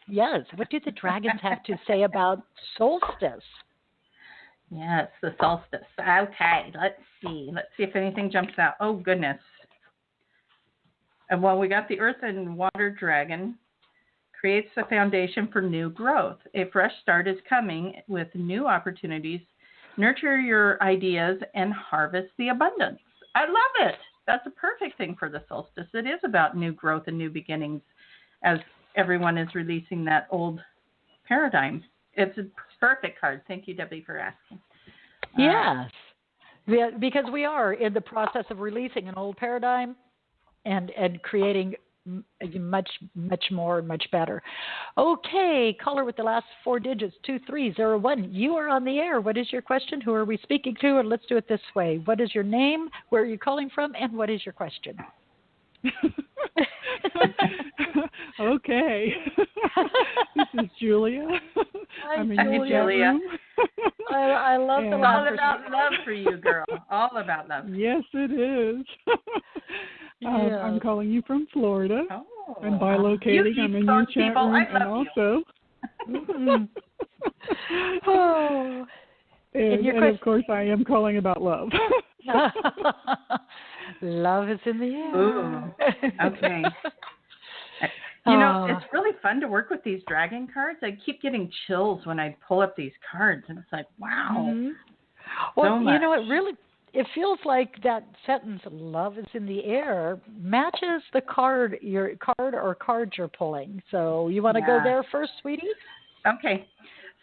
Yes, what do the dragons have to say about solstice? Yes, the solstice. Okay, let's see. Let's see if anything jumps out. Oh, goodness. And well, we got the Earth and Water Dragon. Creates a foundation for new growth. A fresh start is coming with new opportunities. Nurture your ideas and harvest the abundance. I love it. That's a perfect thing for the solstice. It is about new growth and new beginnings as everyone is releasing that old paradigm. It's a perfect card. Thank you, Debbie, for asking. Yes, because we are in the process of releasing an old paradigm and creating much more, much better. Okay, caller with the last four digits, 2301. You are on the air. What is your question? Who are we speaking to? And let's do it this way. What is your name? Where are you calling from? And what is your question? Okay. This is Julia. Hi, I'm in Julia. I love the all about love for you, girl. All about love. Yes, it is. I'm calling you from Florida. Oh. I'm bilocating. I'm in your chat room, and also. Oh. And of course, I am calling about love. Love is in the air. Ooh. Okay. You know, it's really fun to work with these dragon cards. I keep getting chills when I pull up these cards, and it's like, wow. Mm-hmm. Well, so much. You know, it feels like that sentence, love is in the air, matches the card or cards you're pulling. So you want to go there first, sweetie? Okay.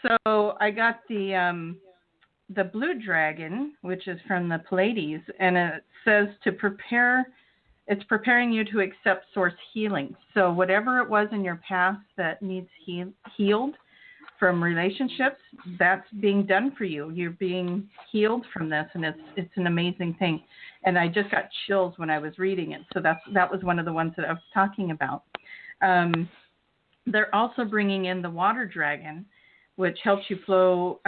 So I got the blue dragon, which is from the Pleiades, and it says to prepare. It's preparing you to accept source healing. So whatever it was in your past that needs healed, from relationships, that's being done for you. You're being healed from this, and it's an amazing thing. And I just got chills when I was reading it. So that was one of the ones that I was talking about. They're also bringing in the water dragon, which helps you flow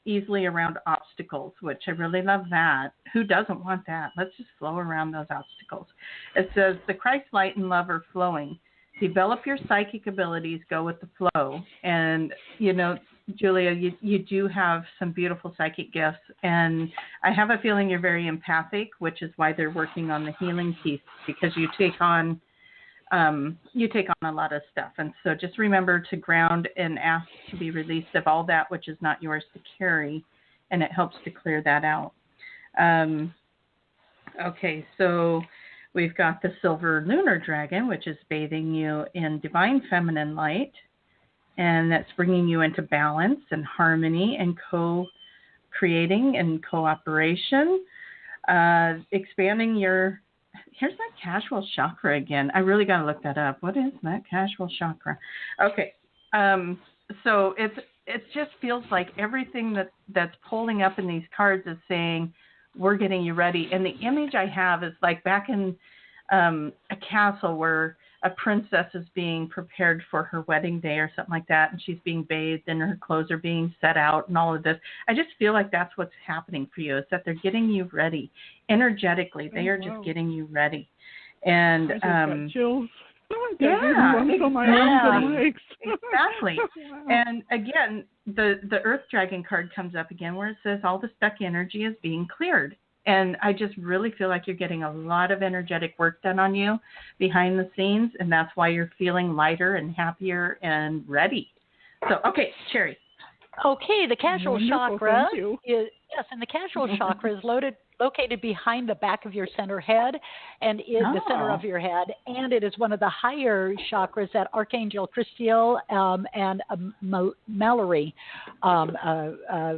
easily around obstacles, which I really love that. Who doesn't want that? Let's just flow around those obstacles. It says, the Christ light and love are flowing. Develop your psychic abilities, go with the flow. And, you know, Julia, you do have some beautiful psychic gifts. And I have a feeling you're very empathic, which is why they're working on the healing piece, because you take on a lot of stuff. And so just remember to ground and ask to be released of all that which is not yours to carry, and it helps to clear that out. Okay, so we've got the silver lunar dragon, which is bathing you in divine feminine light, and that's bringing you into balance and harmony and co-creating and cooperation, expanding your... Here's that casual chakra again. I really got to look that up. What is that casual chakra? Okay. So it just feels like everything that's pulling up in these cards is saying, we're getting you ready. And the image I have is like back in a castle where a princess is being prepared for her wedding day or something like that, and she's being bathed and her clothes are being set out and all of this. I just feel like that's what's happening for you, is that they're getting you ready energetically. They are just getting you ready. And I just got chills. Yeah, exactly. Exactly. Wow. And again, the Earth Dragon card comes up again where it says all the stuck energy is being cleared. And I just really feel like you're getting a lot of energetic work done on you behind the scenes, and that's why you're feeling lighter and happier and ready. So, okay, Cherry. Okay, the casual chakra thank you. and the casual chakra is located behind the back of your center head and in the center of your head, and it is one of the higher chakras that Archangel Christiel and Mallory,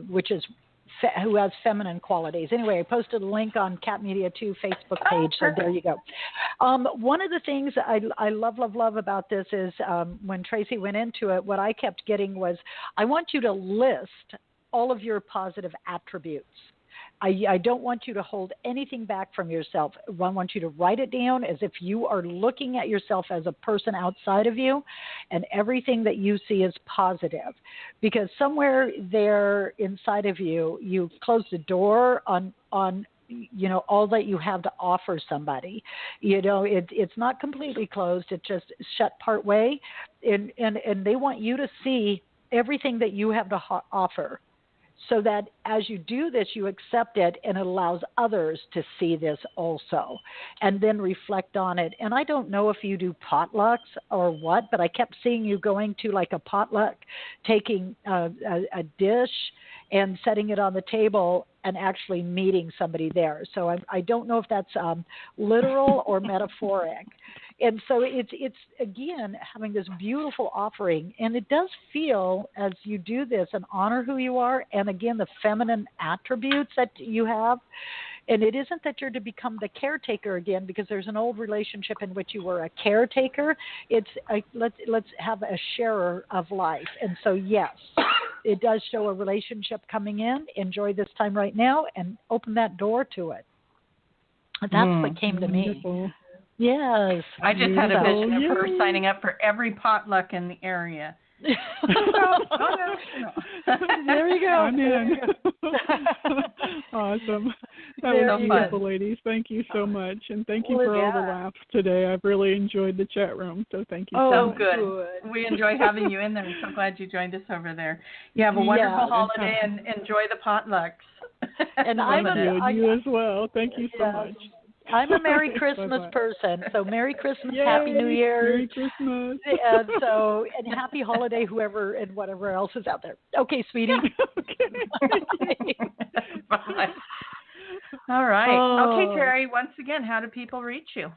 which is who has feminine qualities. Anyway, I posted a link on Cat Media 2 Facebook page, so there you go. One of the things I love about this is when Tracie went into it, what I kept getting was, I want you to list all of your positive attributes. I don't want you to hold anything back from yourself. I want you to write it down as if you are looking at yourself as a person outside of you, and everything that you see is positive. Because somewhere there inside of you, you close the door on you know, all that you have to offer somebody. You know, it's not completely closed. It's just shut part way. And they want you to see everything that you have to offer, so that as you do this, you accept it, and it allows others to see this also, and then reflect on it. And I don't know if you do potlucks or what, but I kept seeing you going to like a potluck, taking a dish and setting it on the table and actually meeting somebody there. So I don't know if that's literal or metaphoric. And so it's again having this beautiful offering, and it does feel as you do this and honor who you are, and again the feminine attributes that you have. And it isn't that you're to become the caretaker again, because there's an old relationship in which you were a caretaker. It's let's have a sharer of life. And so yes, it does show a relationship coming in. Enjoy this time right now and open that door to it. That's what came to me. Wonderful. Yes. I just had a vision of her signing up for every potluck in the area. There you go. I'm in. Awesome. That was beautiful, ladies. Thank you so much. And thank you for all the laughs today. I've really enjoyed the chat room, so thank you so much. Good. We enjoy having you in there. I'm so glad you joined us over there. You have a wonderful holiday and enjoy the potlucks. And you as well. Thank you so much. I'm a Merry Christmas person, so Merry Christmas, Yay, Happy New Year, Merry Christmas, and Happy Holiday, whoever and whatever else is out there. Okay, sweetie. Okay. Bye. All right. Okay, Terry. Once again, how do people reach you?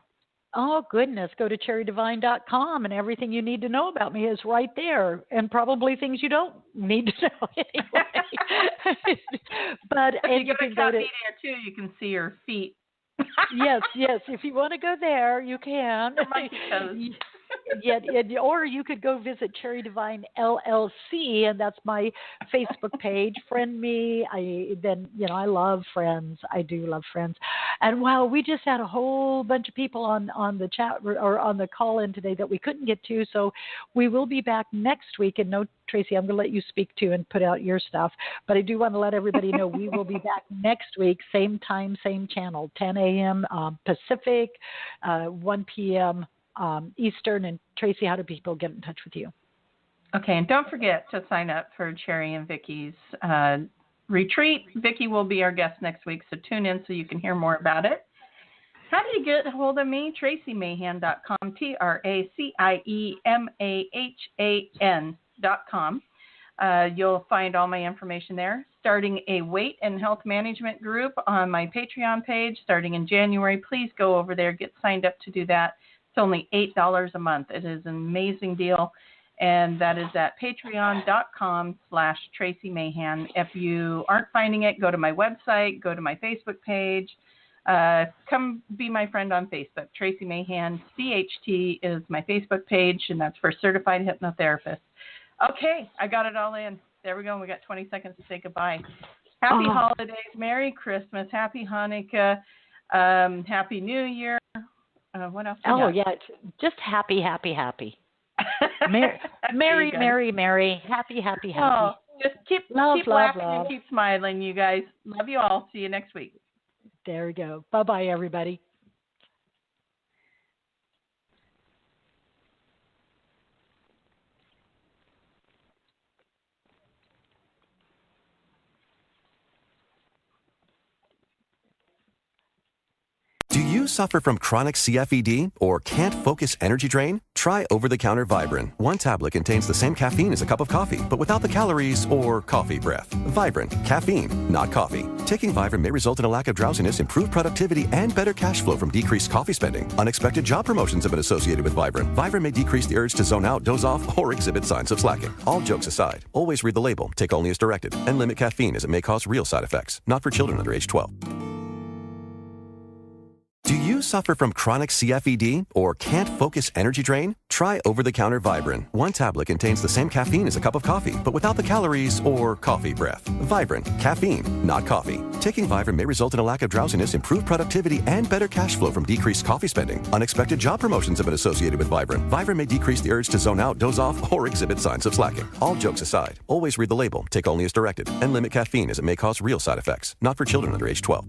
Oh, goodness. Go to cherrydivine.com, and everything you need to know about me is right there, and probably things you don't need to know anyway. But if you go to Cat Media, too, you can see your feet. Yes. If you want to go there, you can. Or you could go visit Cherry Divine LLC, and that's my Facebook page. Friend me. I love friends. I do love friends. And wow, we just had a whole bunch of people on the chat or on the call in today that we couldn't get to. So we will be back next week. And no, Tracie, I'm going to let you speak to and put out your stuff. But I do want to let everybody know we will be back next week, same time, same channel, 10 a.m. Pacific, 1 p.m. Eastern. And Tracie, how do people get in touch with you? Okay, and don't forget to sign up for Cherry and Vicky's retreat. Vicky will be our guest next week, so tune in so you can hear more about it. How do you get a hold of me? TracieMahan.com, TracieMahan.com. You'll find all my information there. Starting a weight and health management group on my Patreon page starting in January. Please go over there, get signed up to do that. It's only $8 a month. It is an amazing deal. And that is at patreon.com/Tracie Mahan. If you aren't finding it, go to my website, go to my Facebook page. Come be my friend on Facebook. Tracie Mahan, CHT is my Facebook page, and that's for certified hypnotherapists. Okay, I got it all in. There we go. We got 20 seconds to say goodbye. Happy holidays. Merry Christmas. Happy Hanukkah. Happy New Year. What else? Just happy. Merry. Happy. Oh, just keep laughing and keep smiling, you guys. Love you all. See you next week. There we go. Bye-bye, everybody. Do you suffer from chronic CFED or can't focus energy drain? Try over-the-counter Vibrant. One tablet contains the same caffeine as a cup of coffee, but without the calories or coffee breath. Vibrant. Caffeine, not coffee. Taking Vibrant may result in a lack of drowsiness, improved productivity, and better cash flow from decreased coffee spending. Unexpected job promotions have been associated with Vibrant. Vibrant may decrease the urge to zone out, doze off, or exhibit signs of slacking. All jokes aside, always read the label, take only as directed, and limit caffeine as it may cause real side effects. Not for children under age 12. Do you suffer from chronic CFED or can't focus energy drain? Try over-the-counter Vibrant. One tablet contains the same caffeine as a cup of coffee, but without the calories or coffee breath. Vibrant. Caffeine, not coffee. Taking Vibrant may result in a lack of drowsiness, improved productivity, and better cash flow from decreased coffee spending. Unexpected job promotions have been associated with Vibrant. Vibrant may decrease the urge to zone out, doze off, or exhibit signs of slacking. All jokes aside, always read the label, take only as directed, and limit caffeine as it may cause real side effects. Not for children under age 12.